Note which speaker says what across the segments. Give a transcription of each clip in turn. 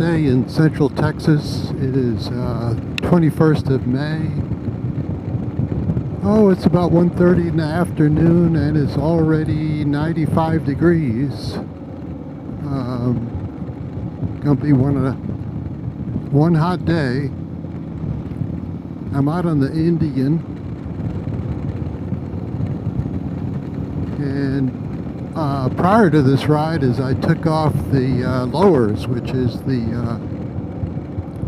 Speaker 1: day in central Texas. It is 21st of May. Oh, it's about 1:30 in the afternoon and it's already 95 degrees. Gonna be one hot day. I'm out on the Indian, and prior to this ride, as I took off the lowers, which is the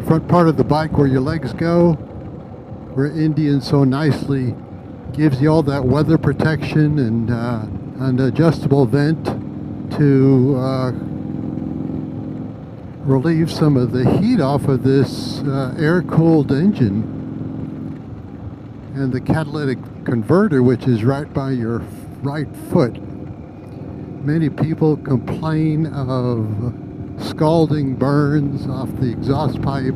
Speaker 1: front part of the bike where your legs go, where Indian so nicely gives you all that weather protection and an adjustable vent to relieve some of the heat off of this air-cooled engine, and the catalytic converter, which is right by your right foot. Many people complain of scalding burns off the exhaust pipe.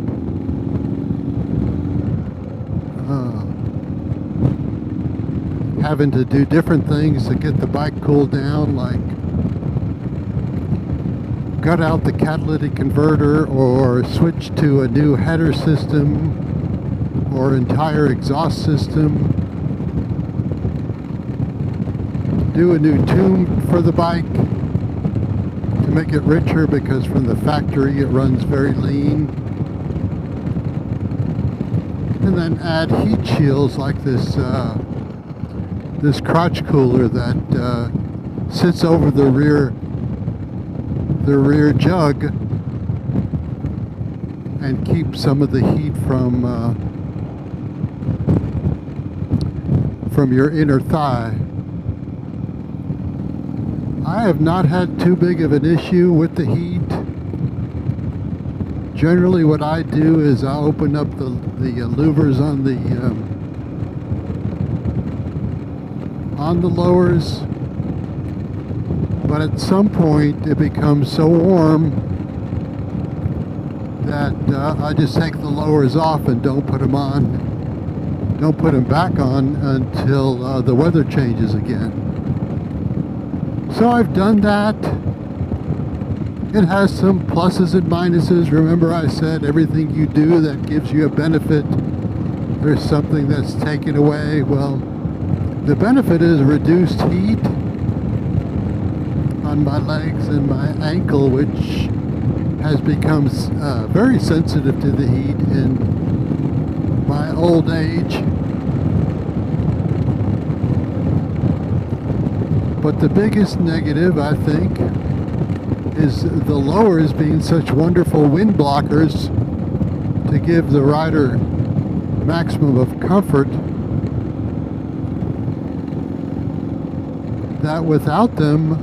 Speaker 1: Having to do different things to get the bike cooled down, like gut out the catalytic converter or switch to a new header system or entire exhaust system. Do a new tune for the bike to make it richer, because from the factory it runs very lean. And then add heat shields like this crotch cooler that sits over the rear jug and keeps some of the heat from your inner thigh. I have not had too big of an issue with the heat. Generally what I do is I open up the louvers on the lowers, but at some point it becomes so warm that I just take the lowers off and don't put them back on until the weather changes again. So I've done that. It has some pluses and minuses. Remember I said everything you do that gives you a benefit, there's something that's taken away. Well, the benefit is reduced heat on my legs and my ankle, which has become very sensitive to the heat in my old age. But the biggest negative, I think, is the lowers being such wonderful wind blockers to give the rider maximum of comfort, that without them,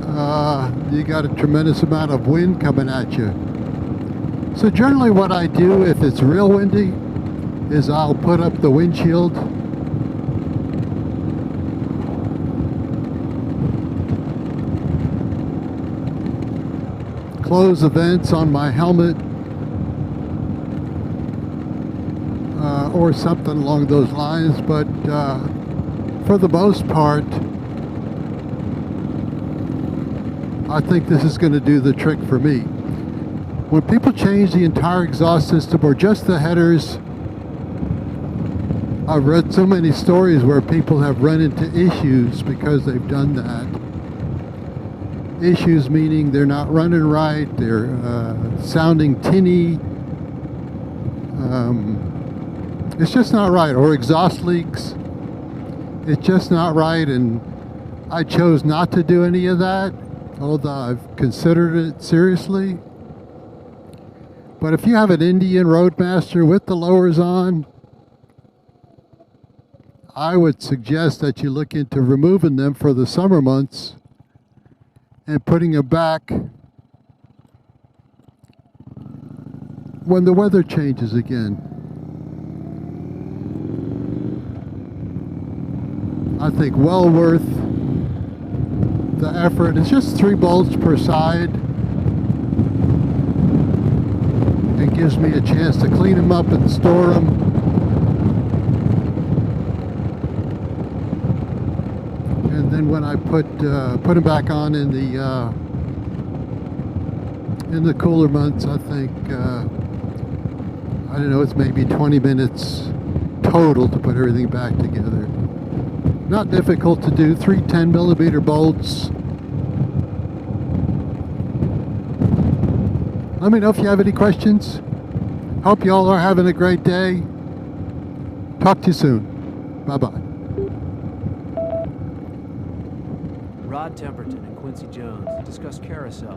Speaker 1: you got a tremendous amount of wind coming at you. So generally what I do if it's real windy is I'll put up the windshield, close the vents on my helmet, or something along those lines. But for the most part, I think this is going to do the trick for me. When people change the entire exhaust system or just the headers, I've read so many stories where people have run into issues because they've done that. Issues meaning they're not running right, they're sounding tinny, it's just not right, or exhaust leaks, it's just not right. And I chose not to do any of that, although I've considered it seriously. But if you have an Indian Roadmaster with the lowers on, I would suggest that you look into removing them for the summer months and putting them back when the weather changes again. I think well worth the effort. It's just 3 bolts per side. It gives me a chance to clean them up and store them. And then when I put them back on in In the cooler months, I think, I don't know, it's maybe 20 minutes total to put everything back together. Not difficult to do. 3 10mm bolts. Let me know if you have any questions. Hope you all are having a great day. Talk to you soon. Bye-bye.
Speaker 2: Rod Temperton and Quincy Jones discuss carousel.